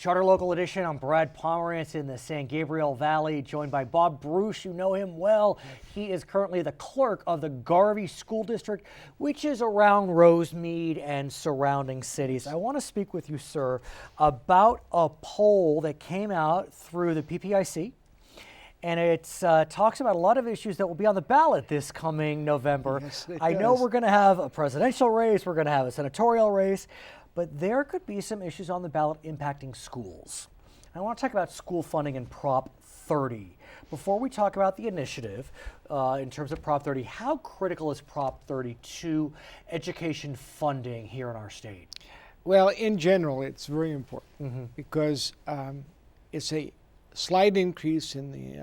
Charter Local Edition. I'm Brad Pomerance in the San Gabriel Valley, joined by Bob Bruesch. You know him well. He is currently the clerk of the Garvey School District, which is around Rosemead and surrounding cities. I want to speak with you, sir, about a poll that came out through the PPIC. And it talks about a lot of issues that will be on the ballot this coming November. Yes, I know we're going to have a presidential race, we're going to have a senatorial race, but there could be some issues on the ballot impacting schools. I want to talk about school funding and Prop 30. Before we talk about the initiative, in terms of Prop 30, how critical is Prop 30 to education funding here in our state? Well, in general, it's very important because it's a slight increase in the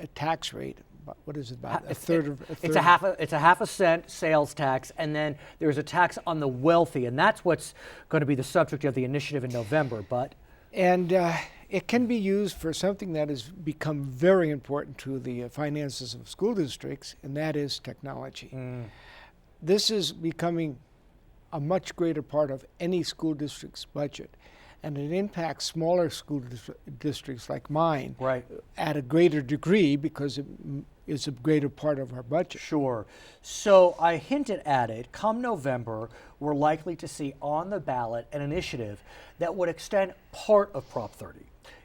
a tax rate. What is it, about a third? It's a half a cent sales tax, and then there's a tax on the wealthy, and that's what's going to be the subject of the initiative in November. And it can be used for something that has become very important to the finances of school districts, and that is technology. This is becoming a much greater part of any school district's budget. And it impacts smaller school districts like mine at a greater degree because it is a greater part of our budget. Sure. So I hinted at it. Come November, we're likely to see on the ballot an initiative that would extend part of Prop 30.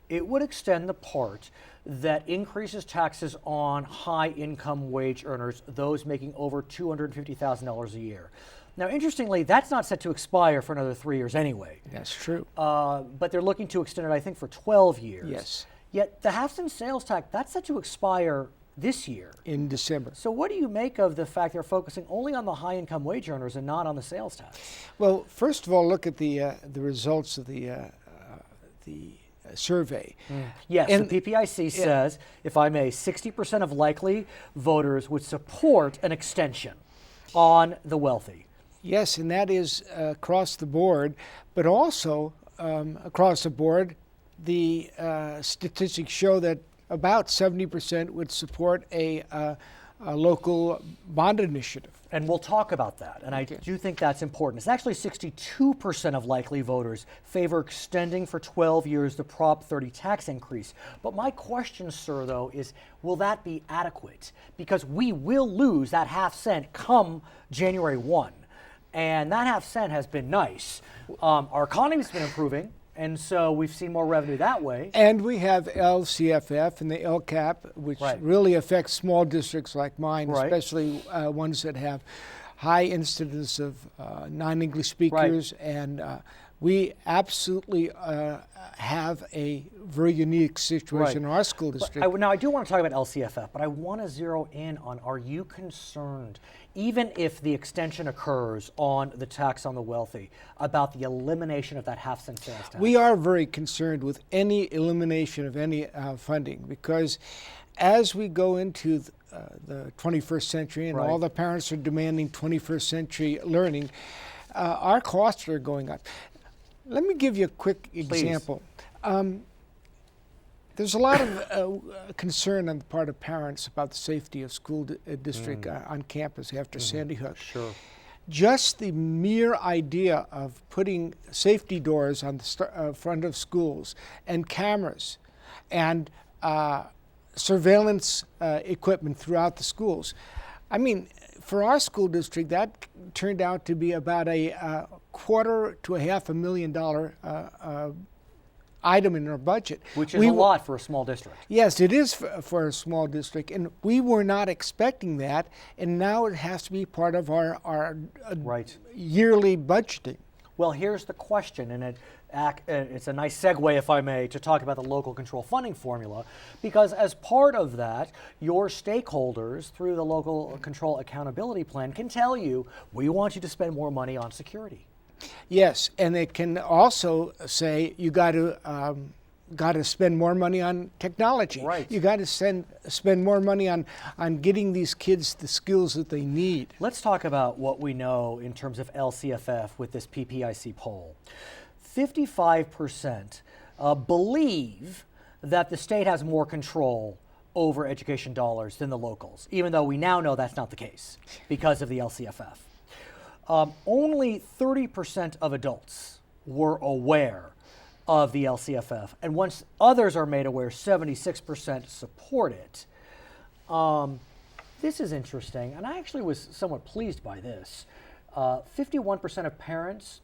It would extend the part that increases taxes on high-income wage earners, those making over $250,000 a year. Now, interestingly, that's not set to expire for another 3 years anyway. That's true. But they're looking to extend it, I think, for 12 years. Yes. Yet the half-cent sales tax, that's set to expire this year. In December. So what do you make of the fact they're focusing only on the high-income wage earners and not on the sales tax? Well, first of all, look at the results of the survey. Yes, and the PPIC says, if I may, 60% of likely voters would support an extension on the wealthy. Yes, and that is across the board, but also across the board, the statistics show that about 70% would support a local bond initiative. And we'll talk about that, and I do think that's important. It's actually 62% of likely voters favor extending for 12 years the Prop 30 tax increase. But my question, sir, though, is will that be adequate? Because we will lose that half cent come January 1. And that half cent has been nice. Our economy's been improving, and so we've seen more revenue that way. And we have LCFF and the LCAP, which really affects small districts like mine, especially ones that have high incidence of non-English speakers. And we absolutely have a very unique situation in our school district. Now, I do want to talk about LCFF, but I want to zero in on, are you concerned, even if the extension occurs on the tax on the wealthy, about the elimination of that half-cent sales tax? We are very concerned with any elimination of any funding, because as we go into the 21st century and all the parents are demanding 21st century learning, our costs are going up. Let me give you a quick example. There's a lot of concern on the part of parents about the safety of school district on campus after Sandy Hook. Sure. Just the mere idea of putting safety doors on the front of schools and cameras and surveillance equipment throughout the schools. I mean, for our school district, that turned out to be about a $250,000 to $500,000 item in our budget. Which is a lot for a small district. Yes, it is for a small district, and we were not expecting that, and now it has to be part of our yearly budgeting. Well, here's the question, and it's a nice segue, if I may, to talk about the local control funding formula, because as part of that, your stakeholders through the local control accountability plan can tell you, we want you to spend more money on security. Yes, and they can also say you got to spend more money on technology. You got to spend more money on getting these kids the skills that they need. Let's talk about what we know in terms of LCFF with this PPIC poll. 55% believe that the state has more control over education dollars than the locals, even though we now know that's not the case because of the LCFF. Only 30% of adults were aware of the LCFF. And once others are made aware, 76% support it. This is interesting, and I actually was somewhat pleased by this. 51% of parents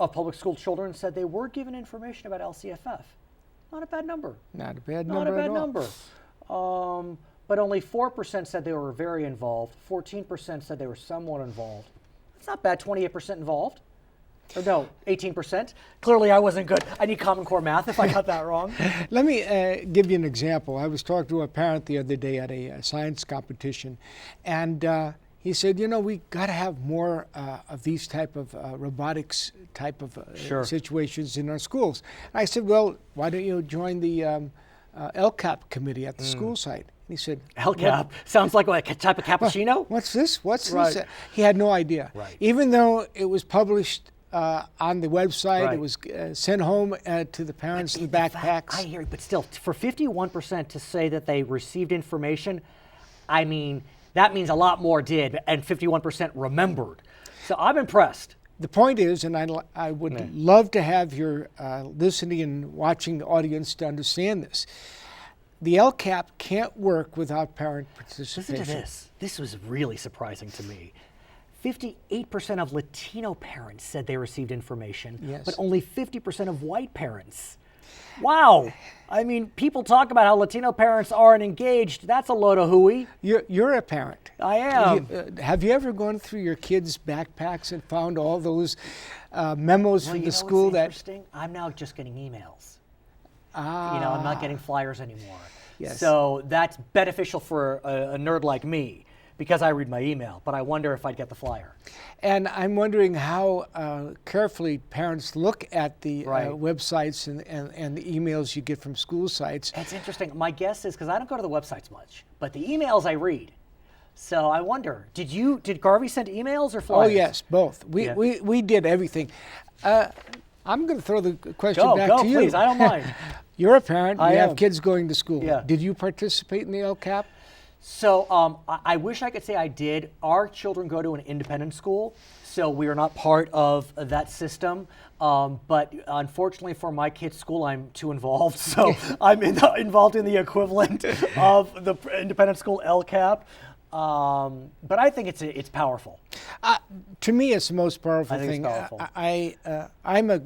of public school children said they were given information about LCFF. Not a bad number. Not a bad number Not a bad at all. number. But only 4% said they were very involved. 14% said they were somewhat involved. That's not bad, 28% involved. Or no, 18%. Clearly I wasn't good. I need Common Core math if I got that wrong. Let me give you an example. I was talking to a parent the other day at a science competition, and he said, we got to have more of these type of robotics type of Sure. situations in our schools. I said, well, why don't you join the LCAP committee at the school site? And he said, LCAP sounds like a type of cappuccino. What's this? What's Right. this? He had no idea. Right. Even though it was published on the website, Right. it was sent home to the parents in the backpacks. I hear you, but still, for 51% to say that they received information, I mean, that means a lot more did, and 51% remembered. So I'm impressed. The point is, and I would love to have your listening and watching audience to understand this, the LCAP can't work without parent participation. Listen to this. This was really surprising to me. 58% of Latino parents said they received information, Yes. but only 50% of white parents. Wow. I mean, people talk about how Latino parents aren't engaged. That's a load of hooey. You're a parent. I am. Have you ever gone through your kids' backpacks and found all those memos Well, from you the know school what's that? interesting? I'm now just getting emails. Ah, I'm not getting flyers anymore. Yes. So that's beneficial for a nerd like me because I read my email, but I wonder if I'd get the flyer. And I'm wondering how carefully parents look at the Right. websites and the emails you get from school sites. It's interesting. My guess is, because I don't go to the websites much, but the emails I read. So I wonder, did Garvey send emails or Oh flyers? yes, both. Yeah. We did everything. I'm going to throw the question Go, back go, to you. please. I don't mind. You're a parent. I You am. have kids going to school. Yeah. Did you participate in the LCAP? So I wish I could say I did. Our children go to an independent school, so we are not part of that system. But unfortunately for my kid's school, I'm too involved. So I'm involved in the equivalent of the independent school LCAP. But I think it's powerful. To me, it's the most powerful I think it's thing. powerful. I'm a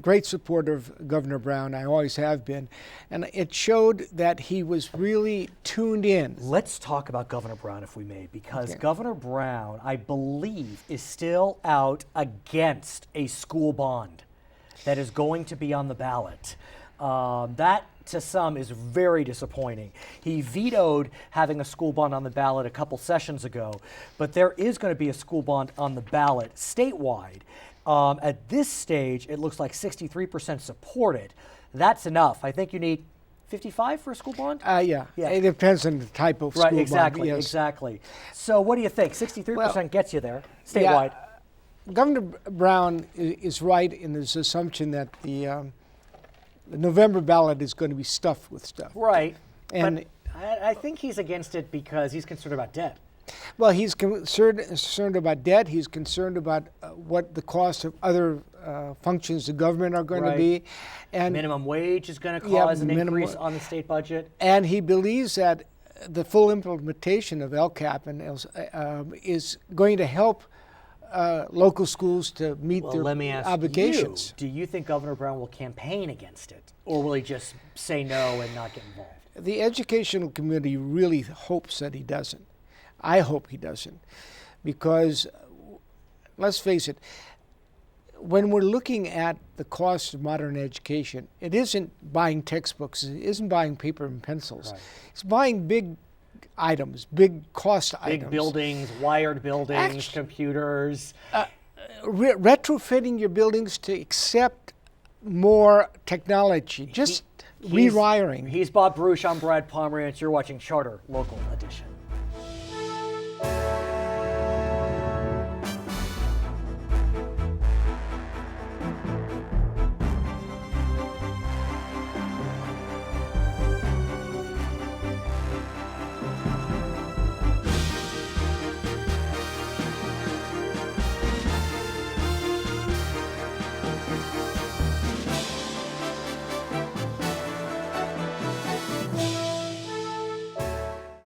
great supporter of Governor Brown. I always have been. And it showed that he was really tuned in. Let's talk about Governor Brown, if we may, because Okay. Governor Brown, I believe, is still out against a school bond that is going to be on the ballot. That, to some, is very disappointing. He vetoed having a school bond on the ballot a couple sessions ago, but there is going to be a school bond on the ballot statewide. At this stage, it looks like 63% support it. That's enough. I think you need 55 for a school bond? Yeah. Yeah. It depends on the type of Right, school exactly, bond. Yes. exactly. So what do you think? 63% Well, gets you there, statewide. Governor Brown is right in his assumption that the November ballot is going to be stuffed with stuff. Right. And- but I think he's against it because he's concerned about debt. Well, he's concerned about debt. He's concerned about what the cost of other functions of government are going to Right. be, and Minimum wage is going to Yeah, cause an minimum- increase on the state budget. and he believes that the full implementation of LCAP is going to help local schools to meet Well, their let me ask obligations. you, do you think Governor Brown will campaign against it? Or will he just say no and not get involved? The educational community really hopes that he doesn't. I hope he doesn't, because let's face it, when we're looking at the cost of modern education, it isn't buying textbooks, it isn't buying paper and pencils. Right. It's buying big items, big cost items. Big buildings, wired buildings, Actu- computers. Retrofitting your buildings to accept more technology, just He's- rewiring. He's Bob Bruesch, I'm Brad Pomerance. You're watching Charter Local Edition.